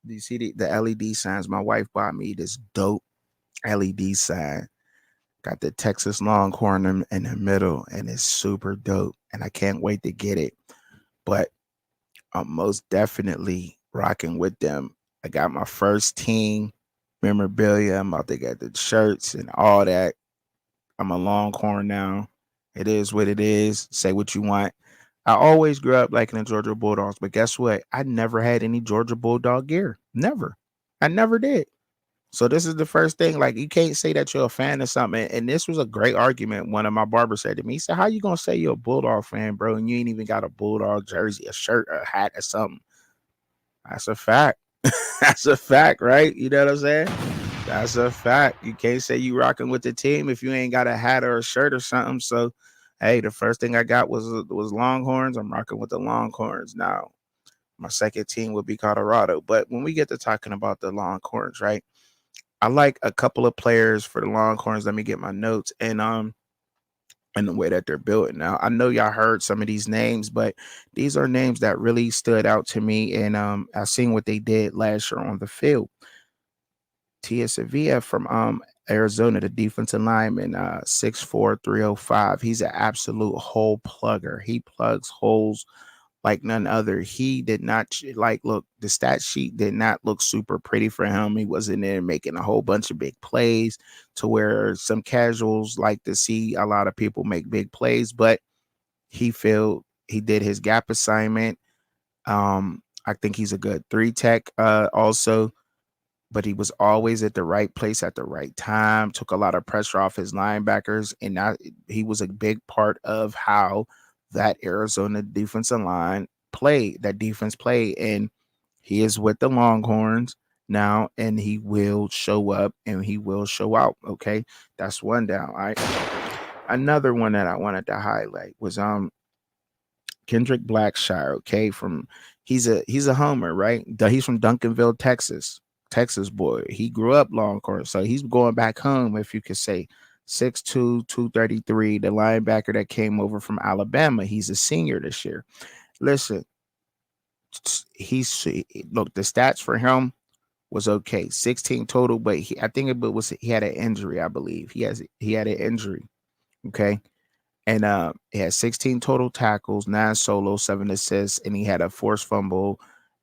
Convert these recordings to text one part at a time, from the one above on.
Do you see the LED signs? My wife bought me this dope LED sign. Got the Texas Longhorn in the middle, and it's super dope. And I can't wait to get it. But I'm most definitely rocking with them. I got my first team memorabilia. I'm about to get the shirts and all that. I'm a Longhorn now. It is what it is. Say what you want. I always grew up liking the Georgia Bulldogs, but guess what? I never had any Georgia Bulldog gear. Never. I never did. So this is the first thing. Like you can't say that you're a fan of something. And this was a great argument. One of my barbers said to me, he said, "How you gonna say you're a Bulldog fan, bro, and you ain't even got a Bulldog jersey, a shirt, a hat, or something?" That's a fact. That's a fact, right? You know what I'm saying? That's a fact. You can't say you rocking with the team if you ain't got a hat or a shirt or something. So, hey, the first thing I got was Longhorns. I'm rocking with the Longhorns now. My second team would be Colorado. But when we get to talking about the Longhorns, right? I like a couple of players for the Longhorns. Let me get my notes and the way that they're built. Now, I know y'all heard some of these names, but these are names that really stood out to me, and I seen what they did last year on the field. Tia Sevilla from Arizona, the defensive lineman, 6'4", 305. He's an absolute hole plugger. He plugs holes like none other. He did not like look, the stat sheet did not look super pretty for him. He wasn't there making a whole bunch of big plays to where some casuals like to see a lot of people make big plays, but he did his gap assignment. I think he's a good three tech also, but he was always at the right place at the right time, took a lot of pressure off his linebackers, and that he was a big part of how that Arizona defensive line played, that defense played. And he is with the Longhorns now, and he will show up and he will show out. Okay. That's one down. All right. Another one that I wanted to highlight was Kendrick Blackshire, okay, from he's a homer, right? He's from Duncanville, Texas. Texas boy. He grew up Longhorn, so he's going back home, if you could say. 6'2", 233, the linebacker that came over from Alabama. He's a senior this year. Listen, he's look, the stats for him was okay. 16 total, but I think it was he had an injury, I believe. He had an injury. Okay. And he had 16 total tackles, 9 solos, 7 assists, and he had a forced fumble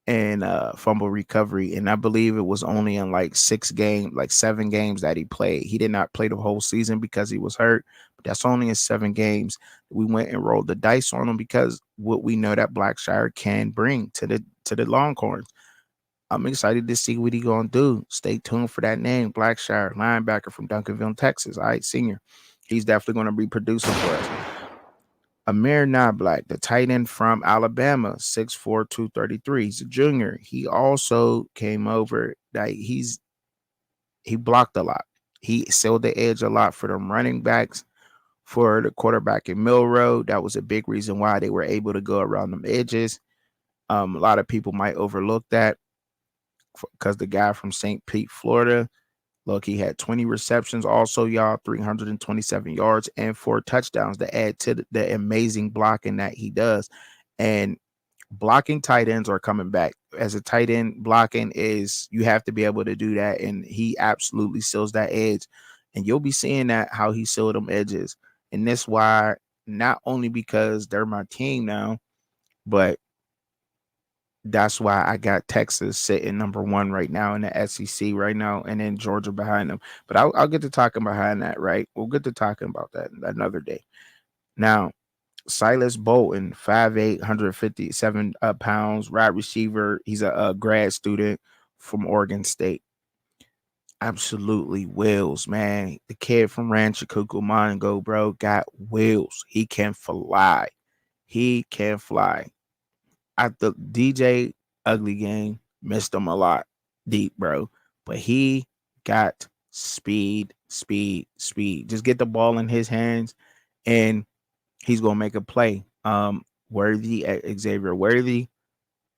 and fumble recovery. And I believe it was only in like 7 games that he played. He did not play the whole season because he was hurt, but that's only in 7 games. We went and rolled the dice on him because what we know that Blackshire can bring to the Longhorns. I'm excited to see what he gonna do. Stay tuned for that name, Blackshire, linebacker from Duncanville, Texas. All right, senior. He's definitely gonna be producing for us. Amir Nablack, the tight end from Alabama, 6'4", 233. He's a junior. He also came over. He blocked a lot. He sealed the edge a lot for them running backs, for the quarterback in Milrow. That was a big reason why they were able to go around them edges. A lot of people might overlook that because the guy from St. Pete, Florida, look, he had 20 receptions, also, y'all, 327 yards and 4 touchdowns to add to the amazing blocking that he does. And blocking tight ends are coming back. As a tight end, blocking is, you have to be able to do that. And he absolutely seals that edge. And you'll be seeing that how he sealed them edges. And that's why, not only because they're my team now, but that's why I got Texas sitting number one right now in the SEC right now, and then Georgia behind them. But I'll get to talking behind that, right? We'll get to talking about that another day. Now, Silas Bolton, 5'8", 157 pounds, wide receiver. He's a grad student from Oregon State. Absolutely wheels, man. The kid from Rancho Cucamonga, bro, got wheels. He can fly. He can fly. At the DJ Ugly game, missed him a lot deep, bro. But he got speed, speed, speed. Just get the ball in his hands and he's gonna make a play. Worthy, Xavier Worthy.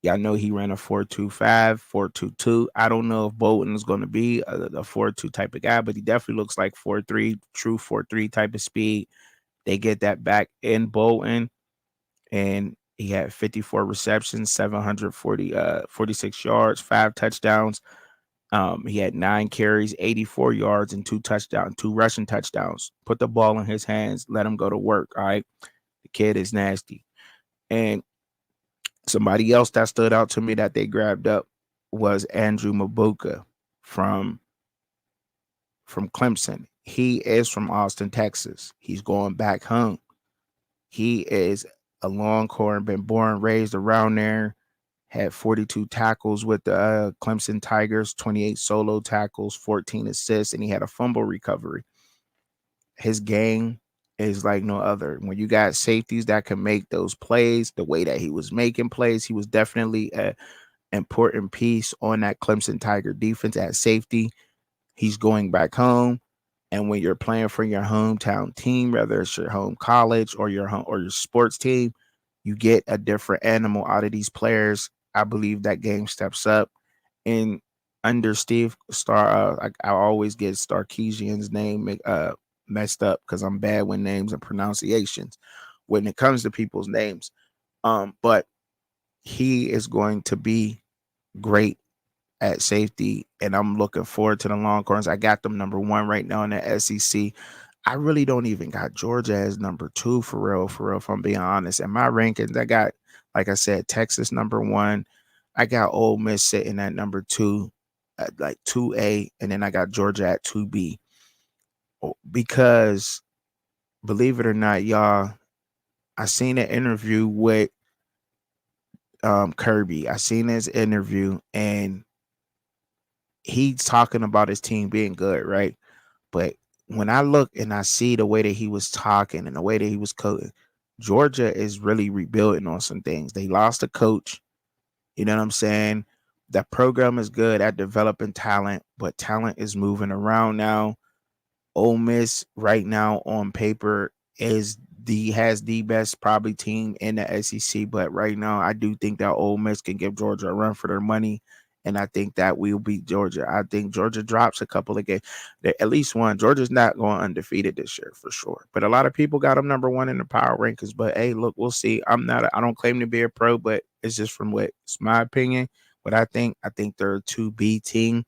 Y'all know he ran a 4.25, 4.22. I don't know if Bolton is gonna be a 4.2 type of guy, but he definitely looks like 4.3, true 4.3 type of speed. They get that back in Bolton. And He had 54 receptions, 46 yards, 5 touchdowns. He had 9 carries, 84 yards, and 2 touchdowns, 2 rushing touchdowns. Put the ball in his hands, let him go to work. All right. The kid is nasty. And somebody else that stood out to me that they grabbed up was Andrew Mabuka from Clemson. He is from Austin, Texas. He's going back home. He is a Longhorn, been born, raised around there, had 42 tackles with the Clemson Tigers, 28 solo tackles, 14 assists, and he had a fumble recovery. His game is like no other. When you got safeties that can make those plays, the way that he was making plays, he was definitely an important piece on that Clemson Tiger defense at safety. He's going back home. And when you're playing for your hometown team, whether it's your home college or your home or your sports team, you get a different animal out of these players. I believe that game steps up. And under Steve Star, I always get Starkeesian's name messed up because I'm bad with names and pronunciations when it comes to people's names. But he is going to be great at safety, and I'm looking forward to the Longhorns. I got them number 1 right now in the SEC. I really don't even got Georgia as number 2 for real, if I'm being honest. In my rankings, I got, like I said, Texas number 1. I got Ole Miss sitting at number 2, at like 2A, and then I got Georgia at 2B. Because believe it or not, y'all, I seen an interview with Kirby. I seen his interview, and he's talking about his team being good, right? But when I look and I see the way that he was talking and the way that he was coaching, Georgia is really rebuilding on some things. They lost a coach. You know what I'm saying? That program is good at developing talent, but talent is moving around now. Ole Miss right now on paper has the best probably team in the SEC, but right now I do think that Ole Miss can give Georgia a run for their money, and I think that we'll beat Georgia. I think Georgia drops a couple of games, at least one. Georgia's not going undefeated this year for sure, but a lot of people got them number 1 in the power rankings. But hey, look, we'll see. I don't claim to be a pro, but it's just from what it's my opinion. What I think they're a 2B team.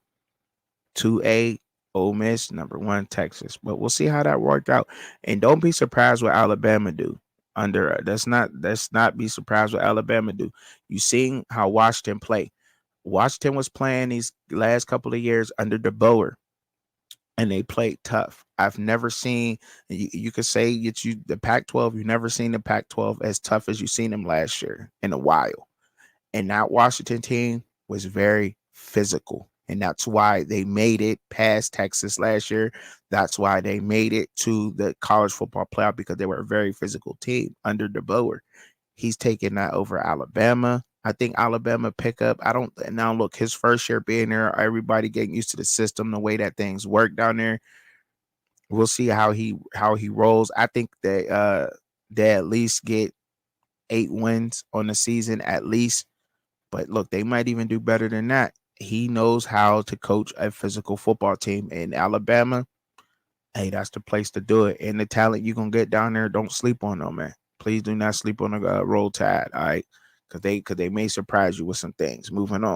2A, Ole Miss, number 1, Texas. But we'll see how that worked out. And don't be surprised what Alabama do. Let's not be surprised what Alabama do. You seen how Washington play. Washington was playing these last couple of years under DeBoer, and they played tough. I've never seen, you could say that the Pac-12, you've never seen the Pac-12 as tough as you seen them last year in a while. And that Washington team was very physical. And that's why they made it past Texas last year. That's why they made it to the college football playoff, because they were a very physical team under DeBoer. He's taking that over Alabama. I think Alabama pick up. I don't now look, his first year being there, everybody getting used to the system, the way that things work down there. We'll see how he rolls. I think they at least get 8 wins on the season at least. But look, they might even do better than that. He knows how to coach a physical football team in Alabama. Hey, that's the place to do it. And the talent you're going to get down there, don't sleep on them, man. Please do not sleep on the Roll Tide, all right? Because they may surprise you with some things. Moving on.